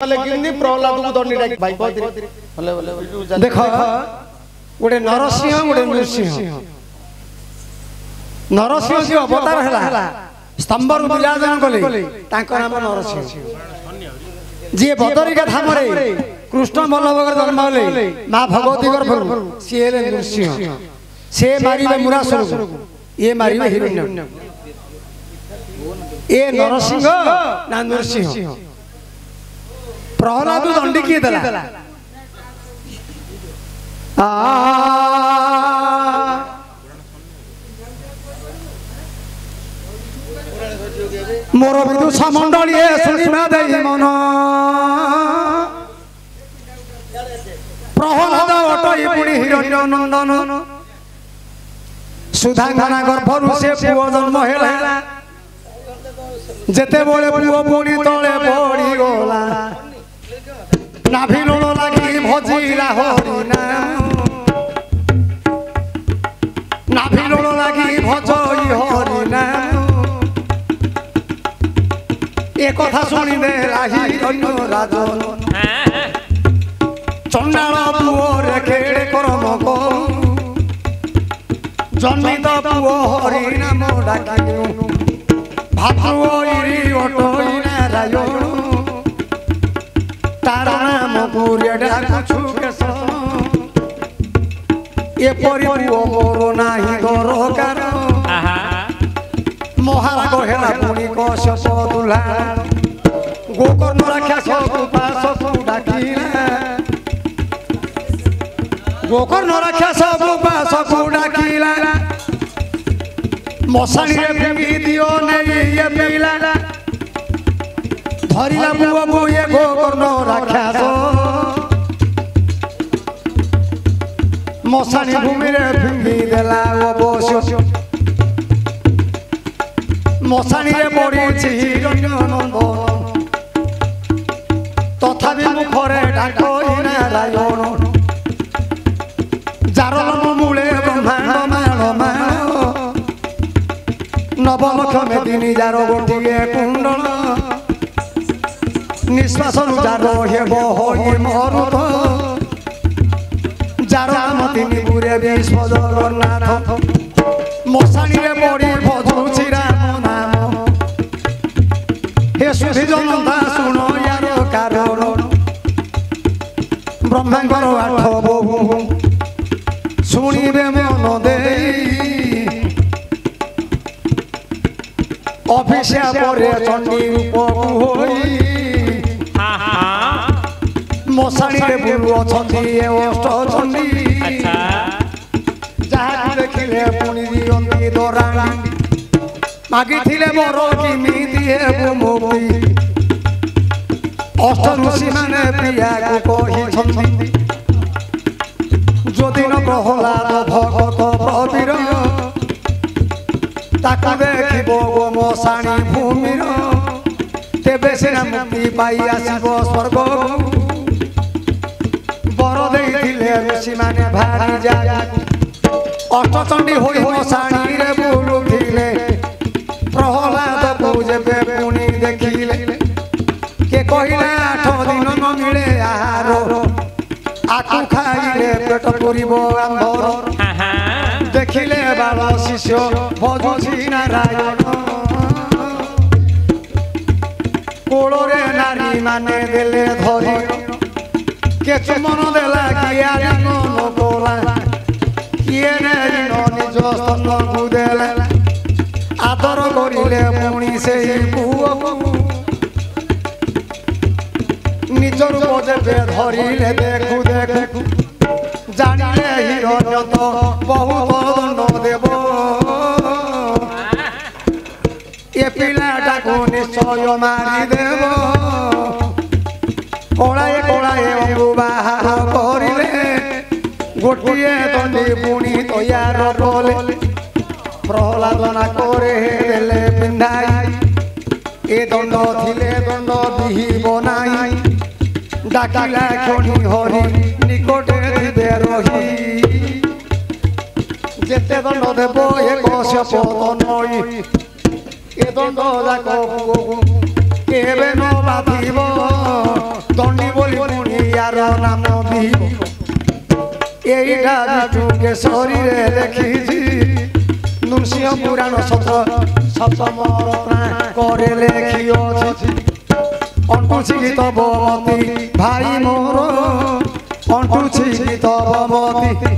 लेकिन प्रहलाद को दंडी डाक भाई देखो गोटे नरसिंह गोटे नृसिंह नरसिंह जी अवतार है स्तंभ विराजन कले नाम नरसिंह जी बदरिका धाम कृष्ण बल्लभ जन्म हेले माँ भगवती गर्भ सी नृसिंह से मारे मुरासुर ये मारे हिरण्य ये नरसिंह ना नृसिंह प्रहलाद दंडी किए देला मोर विदुषा मंडली शुणा दे मन प्रहलाद अटई पुणी हिरण्य नंदन सुधांगना गर्भरु से पुओ जन्म हेला जेते बोले पुओ पुणी तले पड़ी गला नाभि लोण लगी भजिला हरिना नाभि लोण लगी भजई हरिना ए कथा शुणी देला हिरण्य राजन चंडाल पुओ रे खेड़े कर्म को जन्मित पुओ हरिना मो डाकिनु भातुई अटई नारायण तारा नाम पूरे डाकुछु केस ये परि पुओ मोर नाही दरकार महाराज हेला पुणी कश्यप दुला गोकर्ण राक्षस उपास डाकिला गोकर्ण राक्षस उपास डाकिला मशाणी रे फिंगी दियो नहीं ये पीला धरिला बुआ बुए गोकर्ण राक्षस मशाणी भूमि रे फिंगी देला अवश्य मशाणी रे पड़ी हिरण्य नंदन तथापि मुखरे डाकई नारायण जार मूले ब्रह्मांड माण माण नवलक्ष मेदिनी जार गोटिए कुंडल निश्वासन जार हेब होई मरुत जार नाम तीन पुरे विश्व जगन्नाथ मशाणी रे पड़ी भजुछि राम नाम हे सुधी जनता सुनो यार कारण ब्रह्मांकर आठ बहु शुणिबे मन देई अभिषेक परे चंडी रूप होई मशाणी रे बुलु अछंती अष्ट चंडी जहा देखिले पुणी दियंती दराणी मागिथिले मोर किमिति हेबु मुक्ति अष्ट ऋषि माने प्रिया को कहि छंती जोदिन प्रहलाद भगत प्रवीर ताकु देखिबो गो मशाणी भूमिर तेबे सिना मुक्ति पाई आसीबो स्वर्ग बर देइथिले ऋषि माने भारी जागा अष्टचंडी होई मशाणी रे बुलुथिले प्रहलाद को जेबे पुणी देखिले के कहिला 8 दिन न मिले आहार आकु खाइले पेट पुरिबो आंबर देखिले बाबा शिष्य भजुछि नारायण कोड़े नारी माने देले धरी के चुमन देला किया मन गोला किए निज स्तन को देला आदर करिले पुणी से पुओ निज रूप जेबे धरिले देखु देखु जानिले हिरण्य तो बहुत दंड देव ये पिलाटा को निश्चय मारी देव कड़ाए कड़ाए अंगु बाहर करिले गोटिए दंडी पुणी तैयार कले प्रहलाद ना करे देले पिंधाई ए दंड थिले दंड बिहिब नाई डाकिला क्षणी हरि निकटे दिबे रही जेते दंड देव ए कश्यप नई ए दंड जाक केबे न बाधिब দণ্ডি বলি পুনিয়ার নাম দিব এইটা বিষ্ণুকে শরীরে লেখিছি নৃসিংহ পুরাণ সপ্তমর করে লেখিছি অন্টুছি তবমতি ভাই মোর অন্টুছি তবমতি